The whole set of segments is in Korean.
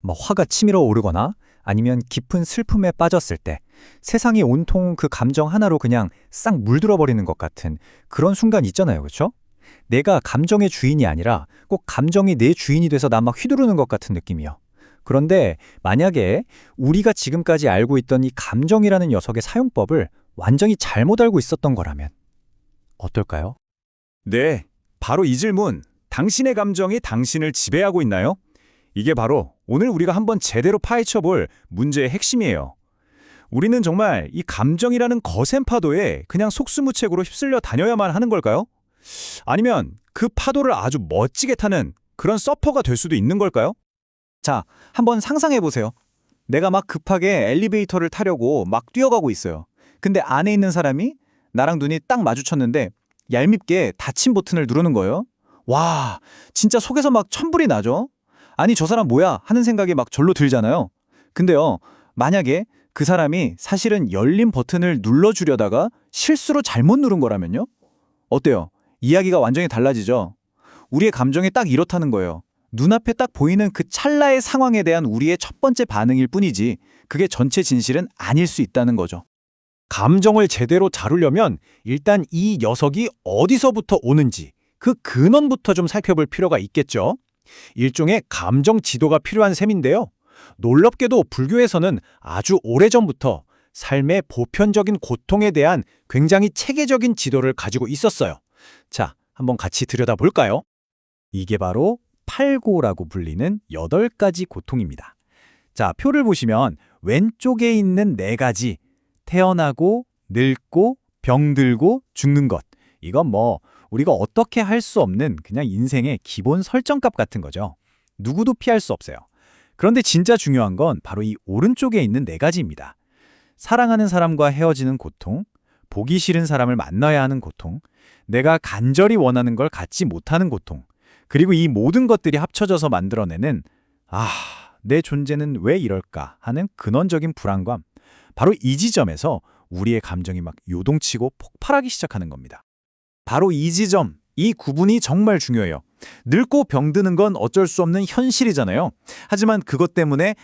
뭐 화가 치밀어 오르거나 아니면 깊은 슬픔에 빠졌을 때 세상이 온통 그 감정 하나로 그냥 싹 물들어 버리는 것 같은 그런 순간 있잖아요. 그렇죠? 내가 감정의 주인이 아니라 꼭 감정이 내 주인이 돼서 나 막 휘두르는 것 같은 느낌이요. 그런데 만약에 우리가 지금까지 알고 있던 이 감정이라는 녀석의 사용법을 완전히 잘못 알고 있었던 거라면 어떨까요? 네, 바로 이 질문. 당신의 감정이 당신을 지배하고 있나요? 이게 바로 오늘 우리가 한번 제대로 파헤쳐 볼 문제의 핵심이에요. 우리는 정말 이 감정이라는 거센 파도에 그냥 속수무책으로 휩쓸려 다녀야만 하는 걸까요? 아니면 그 파도를 아주 멋지게 타는 그런 서퍼가 될 수도 있는 걸까요? 자, 한번 상상해 보세요. 내가 막 급하게 엘리베이터를 타려고 막 뛰어가고 있어요. 근데 안에 있는 사람이 나랑 눈이 딱 마주쳤는데 얄밉게 닫힌 버튼을 누르는 거예요. 와, 진짜 속에서 막 천불이 나죠? 아니, 저 사람 뭐야? 하는 생각이 막 절로 들잖아요. 근데요, 만약에 그 사람이 사실은 열린 버튼을 눌러주려다가 실수로 잘못 누른 거라면요? 어때요? 이야기가 완전히 달라지죠? 우리의 감정이 딱 이렇다는 거예요. 눈앞에 딱 보이는 그 찰나의 상황에 대한 우리의 첫 번째 반응일 뿐이지 그게 전체 진실은 아닐 수 있다는 거죠. 감정을 제대로 다루려면 일단 이 녀석이 어디서부터 오는지 그 근원부터 좀 살펴볼 필요가 있겠죠. 일종의 감정 지도가 필요한 셈인데요. 놀랍게도 불교에서는 아주 오래전부터 삶의 보편적인 고통에 대한 굉장히 체계적인 지도를 가지고 있었어요. 자, 한번 같이 들여다볼까요? 이게 바로 팔고라고 불리는 8가지 고통입니다. 자, 표를 보시면 왼쪽에 있는 4가지, 태어나고, 늙고, 병들고, 죽는 것. 이건 뭐 우리가 어떻게 할 수 없는 그냥 인생의 기본 설정값 같은 거죠. 누구도 피할 수 없어요. 그런데 진짜 중요한 건 바로 이 오른쪽에 있는 4가지입니다. 사랑하는 사람과 헤어지는 고통, 보기 싫은 사람을 만나야 하는 고통, 내가 간절히 원하는 걸 갖지 못하는 고통, 그리고 이 모든 것들이 합쳐져서 만들어내는 내 존재는 왜 이럴까 하는 근원적인 불안감. 바로 이 지점에서 우리의 감정이 막 요동치고 폭발하기 시작하는 겁니다. 바로 이 지점, 이 구분이 정말 중요해요. 늙고 병드는 건 어쩔 수 없는 현실이잖아요. 하지만 그것 때문에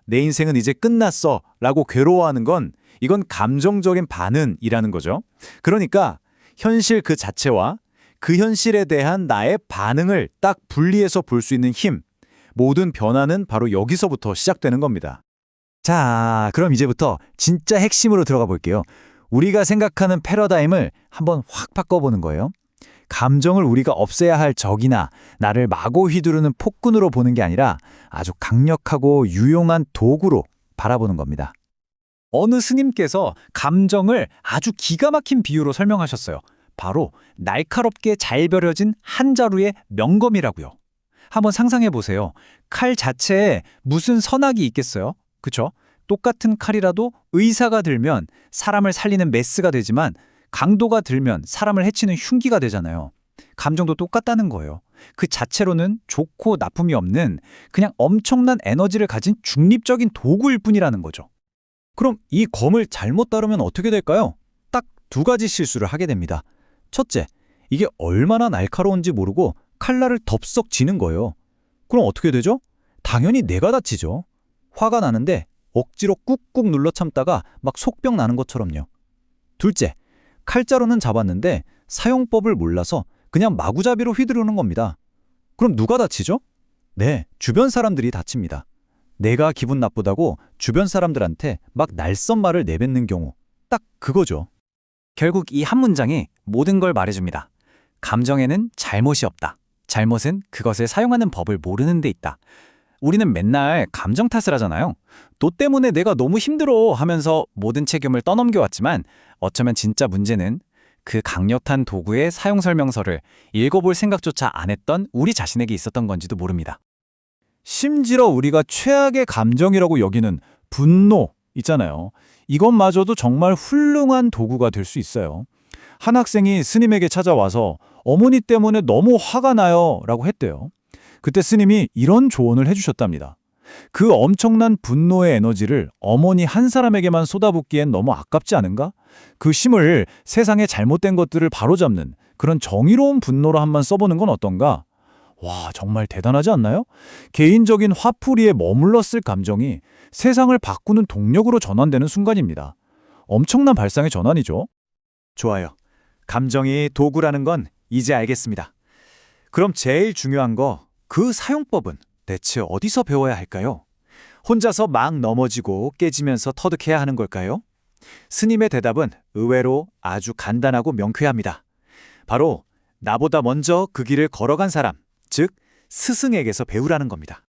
내 인생은 이제 끝났어 라고 괴로워하는 건 이건 감정적인 반응이라는 거죠. 그러니까 현실 그 자체와 그 현실에 대한 나의 반응을 딱 분리해서 볼 수 있는 힘, 모든 변화는 바로 여기서부터 시작되는 겁니다. 자, 그럼 이제부터 진짜 핵심으로 들어가 볼게요. 우리가 생각하는 패러다임을 한번 확 바꿔보는 거예요. 감정을 우리가 없애야 할 적이나 나를 마구 휘두르는 폭군으로 보는 게 아니라 아주 강력하고 유용한 도구로 바라보는 겁니다. 어느 스님께서 감정을 아주 기가 막힌 비유로 설명하셨어요. 바로 날카롭게 잘 벼려진 한 자루의 명검이라고요. 한번 상상해 보세요. 칼 자체에 무슨 선악이 있겠어요? 그쵸? 똑같은 칼이라도 의사가 들면 사람을 살리는 메스가 되지만 강도가 들면 사람을 해치는 흉기가 되잖아요. 감정도 똑같다는 거예요. 그 자체로는 좋고 나쁨이 없는 그냥 엄청난 에너지를 가진 중립적인 도구일 뿐이라는 거죠. 그럼 이 검을 잘못 다루면 어떻게 될까요? 딱 2가지 실수를 하게 됩니다. 첫째, 이게 얼마나 날카로운지 모르고 칼날을 덥석 쥐는 거예요. 그럼 어떻게 되죠? 당연히 내가 다치죠. 화가 나는데 억지로 꾹꾹 눌러 참다가 막 속병 나는 것처럼요. 둘째, 칼자루는 잡았는데 사용법을 몰라서 그냥 마구잡이로 휘두르는 겁니다. 그럼 누가 다치죠? 네, 주변 사람들이 다칩니다. 내가 기분 나쁘다고 주변 사람들한테 막 날선말을 내뱉는 경우, 딱 그거죠. 결국 이 한 문장이 모든 걸 말해줍니다. 감정에는 잘못이 없다. 잘못은 그것을 사용하는 법을 모르는 데 있다. 우리는 맨날 감정 탓을 하잖아요. 너 때문에 내가 너무 힘들어 하면서 모든 책임을 떠넘겨왔지만 어쩌면 진짜 문제는 그 강력한 도구의 사용 설명서를 읽어볼 생각조차 안 했던 우리 자신에게 있었던 건지도 모릅니다. 심지어 우리가 최악의 감정이라고 여기는 분노 있잖아요. 이것마저도 정말 훌륭한 도구가 될 수 있어요. 한 학생이 스님에게 찾아와서 어머니 때문에 너무 화가 나요 라고 했대요. 그때 스님이 이런 조언을 해주셨답니다. 그 엄청난 분노의 에너지를 어머니 한 사람에게만 쏟아붓기엔 너무 아깝지 않은가? 그 힘을 세상의 잘못된 것들을 바로잡는 그런 정의로운 분노로 한번 써보는 건 어떤가? 와, 정말 대단하지 않나요? 개인적인 화풀이에 머물렀을 감정이 세상을 바꾸는 동력으로 전환되는 순간입니다. 엄청난 발상의 전환이죠. 좋아요. 감정이 도구라는 건 이제 알겠습니다. 그럼 제일 중요한 거, 그 사용법은 대체 어디서 배워야 할까요? 혼자서 막 넘어지고 깨지면서 터득해야 하는 걸까요? 스님의 대답은 의외로 아주 간단하고 명쾌합니다. 바로 나보다 먼저 그 길을 걸어간 사람, 즉 스승에게서 배우라는 겁니다.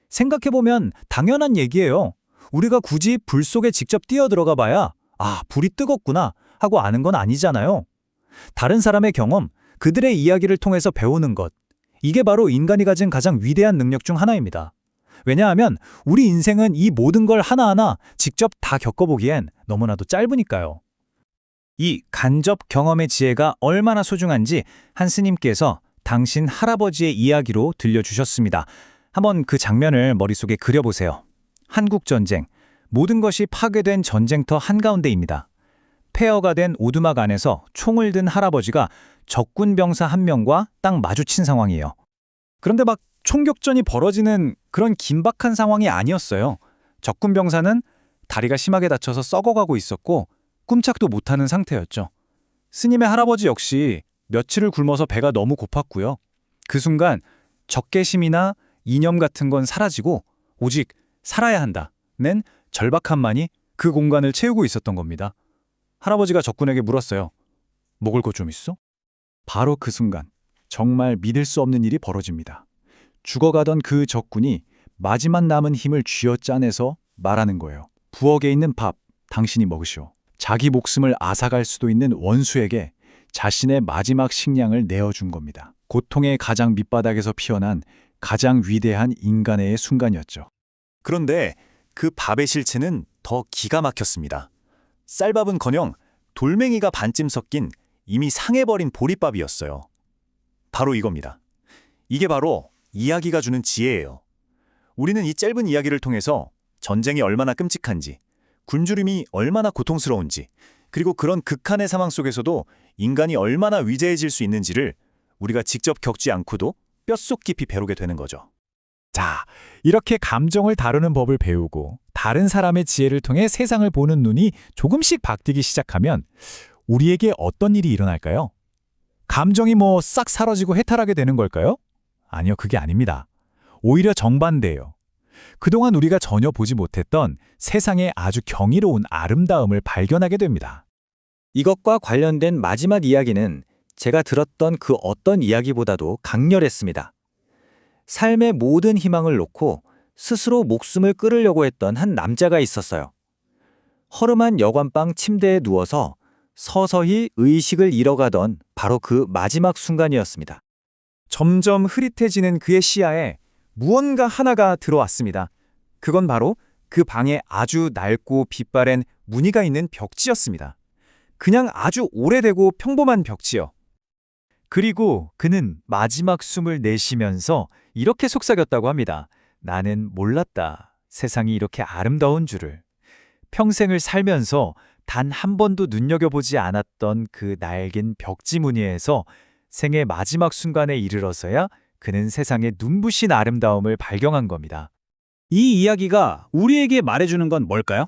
생각해보면 당연한 얘기예요. 우리가 굳이 불 속에 직접 뛰어들어가 봐야 아, 불이 뜨겁구나 하고 아는 건 아니잖아요. 다른 사람의 경험, 그들의 이야기를 통해서 배우는 것, 이게 바로 인간이 가진 가장 위대한 능력 중 하나입니다. 왜냐하면 우리 인생은 이 모든 걸 하나하나 직접 다 겪어보기엔 너무나도 짧으니까요. 이 간접 경험의 지혜가 얼마나 소중한지 한 스님께서 당신 할아버지의 이야기로 들려주셨습니다. 한번 그 장면을 머릿속에 그려보세요. 한국전쟁, 모든 것이 파괴된 전쟁터 한가운데입니다. 폐허가 된 오두막 안에서 총을 든 할아버지가 적군 병사 한 명과 딱 마주친 상황이에요. 그런데 막 총격전이 벌어지는 그런 긴박한 상황이 아니었어요. 적군 병사는 다리가 심하게 다쳐서 썩어가고 있었고 꿈짝도 못하는 상태였죠. 스님의 할아버지 역시 며칠을 굶어서 배가 너무 고팠고요. 그 순간 적개심이나 이념 같은 건 사라지고 오직 살아야 한다는 절박함만이 그 공간을 채우고 있었던 겁니다. 할아버지가 적군에게 물었어요. 먹을 것 좀 있어? 바로 그 순간 정말 믿을 수 없는 일이 벌어집니다. 죽어가던 그 적군이 마지막 남은 힘을 쥐어짜내서 말하는 거예요. 부엌에 있는 밥, 당신이 먹으시오. 자기 목숨을 앗아갈 수도 있는 원수에게 자신의 마지막 식량을 내어준 겁니다. 고통의 가장 밑바닥에서 피어난 가장 위대한 인간의 순간이었죠. 그런데 그 밥의 실체는 더 기가 막혔습니다. 쌀밥은커녕 돌멩이가 반쯤 섞인 이미 상해버린 보리밥이었어요. 바로 이겁니다. 이게 바로 이야기가 주는 지혜예요. 우리는 이 짧은 이야기를 통해서 전쟁이 얼마나 끔찍한지, 굶주림이 얼마나 고통스러운지, 그리고 그런 극한의 상황 속에서도 인간이 얼마나 위대해질 수 있는지를 우리가 직접 겪지 않고도 뼛속 깊이 배우게 되는 거죠. 자, 이렇게 감정을 다루는 법을 배우고 다른 사람의 지혜를 통해 세상을 보는 눈이 조금씩 바뀌기 시작하면 우리에게 어떤 일이 일어날까요? 감정이 싹 사라지고 해탈하게 되는 걸까요? 아니요, 그게 아닙니다. 오히려 정반대예요. 그동안 우리가 전혀 보지 못했던 세상의 아주 경이로운 아름다움을 발견하게 됩니다. 이것과 관련된 마지막 이야기는 제가 들었던 그 어떤 이야기보다도 강렬했습니다. 삶의 모든 희망을 놓고 스스로 목숨을 끊으려고 했던 한 남자가 있었어요. 허름한 여관방 침대에 누워서 서서히 의식을 잃어가던 바로 그 마지막 순간이었습니다. 점점 흐릿해지는 그의 시야에 무언가 하나가 들어왔습니다. 그건 바로 그 방에 아주 낡고 빛바랜 무늬가 있는 벽지였습니다. 그냥 아주 오래되고 평범한 벽지요. 그리고 그는 마지막 숨을 내쉬면서 이렇게 속삭였다고 합니다. 나는 몰랐다. 세상이 이렇게 아름다운 줄을. 평생을 살면서 단 한 번도 눈여겨보지 않았던 그 낡은 벽지 무늬에서 생의 마지막 순간에 이르러서야 그는 세상의 눈부신 아름다움을 발견한 겁니다. 이 이야기가 우리에게 말해주는 건 뭘까요?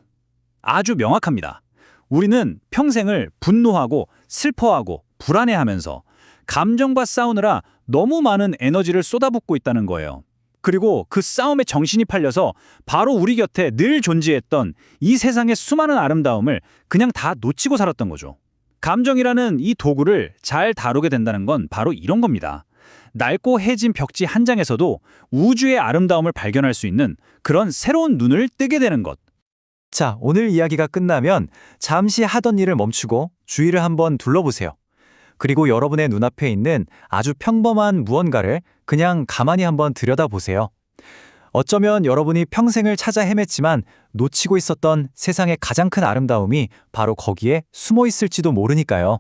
아주 명확합니다. 우리는 평생을 분노하고 슬퍼하고 불안해하면서 감정과 싸우느라 너무 많은 에너지를 쏟아붓고 있다는 거예요. 그리고 그 싸움에 정신이 팔려서 바로 우리 곁에 늘 존재했던 이 세상의 수많은 아름다움을 그냥 다 놓치고 살았던 거죠. 감정이라는 이 도구를 잘 다루게 된다는 건 바로 이런 겁니다. 낡고 해진 벽지 한 장에서도 우주의 아름다움을 발견할 수 있는 그런 새로운 눈을 뜨게 되는 것. 자, 오늘 이야기가 끝나면 잠시 하던 일을 멈추고 주위를 한번 둘러보세요. 그리고 여러분의 눈앞에 있는 아주 평범한 무언가를 그냥 가만히 한번 들여다보세요. 어쩌면 여러분이 평생을 찾아 헤맸지만 놓치고 있었던 세상의 가장 큰 아름다움이 바로 거기에 숨어 있을지도 모르니까요.